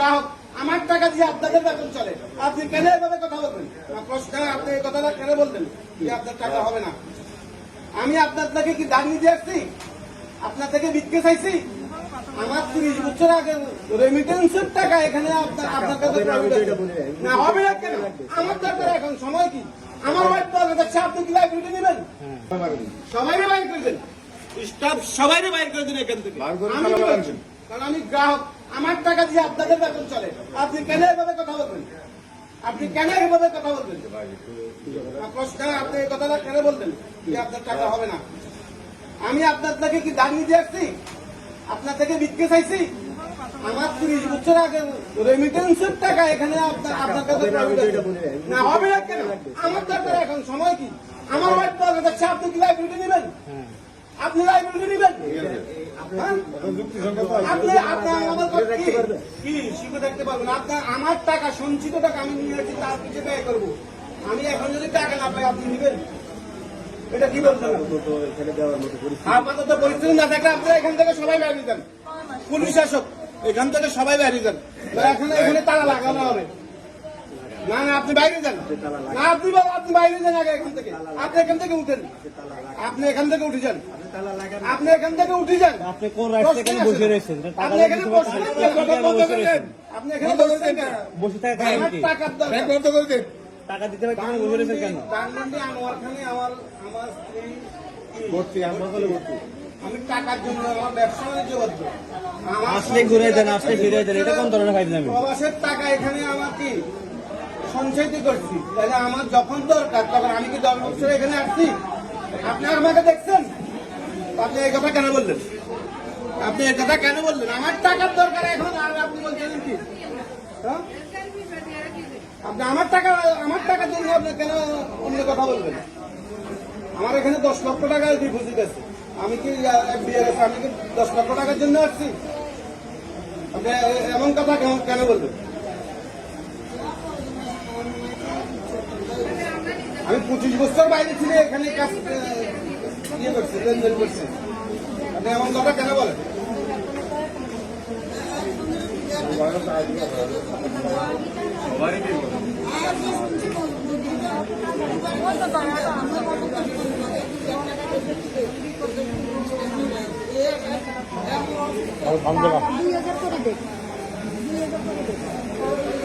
গ্রাহক, আমার টাকা দিয়ে আপনাদের বেতন চলে, আপনি কেন এভাবে কথা বলবেন? প্রশ্ন, আপনি এই কথাটা কেন বলবেন যে আপনার টাকা হবে না? আমি আপনার থেকে কি দাঁড়িয়ে দিয়ে আসছি? আপনার থেকে ভিক্ষে চাইছি? আমার 30 বছর আগে রেমিটেন্সের টাকা এখানে আপনার কাছে না হবে না কেন? আমার দরকার এখন সময় কি? আমার ওয়াইফ বলে যাচ্ছে, আপনি কি লাইব্রেরি নেবেন? সবাই বাইর করে দেন, স্টাফ সবাই বাইর করে দেন এখান থেকে। কারণ আমি গ্রাহক, আমার টাকা দিয়ে আপনাদের বেতন চলে, আপনি কেন এভাবে কথা বলবেন? আপনি কেন এভাবে কথা বলবেন? প্রশ্ন, আপনি এই কথাটা কেন বলবেন যে আপনার টাকা হবে না? আমি আপনার থেকে কি দাঁড়িয়ে দিয়ে আসছি? আপনার থেকে ভিক্ষে চাইছি? আমার 30 বছর আগে রেমিটেন্সের টাকা এখানে আপনার কাছে না হবে না কেন? আমার দরকার এখন সময় কি? আমার ওয়াইফ বলে যাচ্ছে, আপনি কি লাইব্রেরি নেবেন? আপনি লাইব্রেরি নেবেন? আপনি আমার কি শিখে থাকতে পারবেন? আপনার আমার টাকা, সঞ্চিত টাকা আমি নিয়ে আসছি, তার পিছিয়ে ব্যয় করবো। আমি এখন যদি টাকা না পাই, আপনি নেবেন? এটা কি বলছেন? আপাতত পরিস্থিতি না থাকলে আপনারা এখান থেকে সবাই বেরিয়ে যান। পুলিশ শাসক, এখান থেকে সবাই বেরিয়ে যান। এখানে তালা লাগানো হবে না। না, আপনি বাইরে যান। না, আপনি বাইরে যান আগে এখান থেকে। আপনি এখান থেকে উঠেন, আপনি এখান থেকে উঠে যান, আপনি এখান থেকে উঠে যান। আপনি কোন রাস্তায় এখানে বসে রয়েছেন? আপনি এখানে বসে রয়েছেন, আপনি এখানে বসে থাকেন। বসে থাকা কারণ কি? টাকার দরকার, টাকা দিতে হবে কেন বসে রয়েছেন কেন? আমার স্ত্রী আমি টাকার জন্য আমার ব্যবসা বাণিজ্য করতো। আসলে ঘুরে দেন, আসলে ফিরে দেন, এটা কোন ধরনের ফাইল নামি? প্রবাসের টাকা এখানে আমার কি সঞ্চয়িত করছি, তাহলে আমার যখন দরকার তখন আমি কি 10 বছর এখানে আসছি? আপনি আমাকে দেখছেন? আপনি এই কথা কেন বললেন? আপনি এই কথা কেন বললেন? আমার টাকার দরকার এখন, আর আপনি বলছেন কি? হ্যাঁ? আপনি আমার টাকার জন্য আপনি কেন অন্য কথা বলবেন? আমার এখানে 10 লক্ষ টাকা ডিপোজিট আছে, আমি কি আমি কি 10 লক্ষ টাকার জন্য আসছি? আপনি এমন কথা কেন বলবেন? আমি 25 বছর বাইরে ছিল, এখানে কাজ ইয়ে করছি, লেনদেন করছি। আপনি এমন কথা কেন বলেন? আলহামদুলিল্লাহ 2000 করে দে 2000 করে দে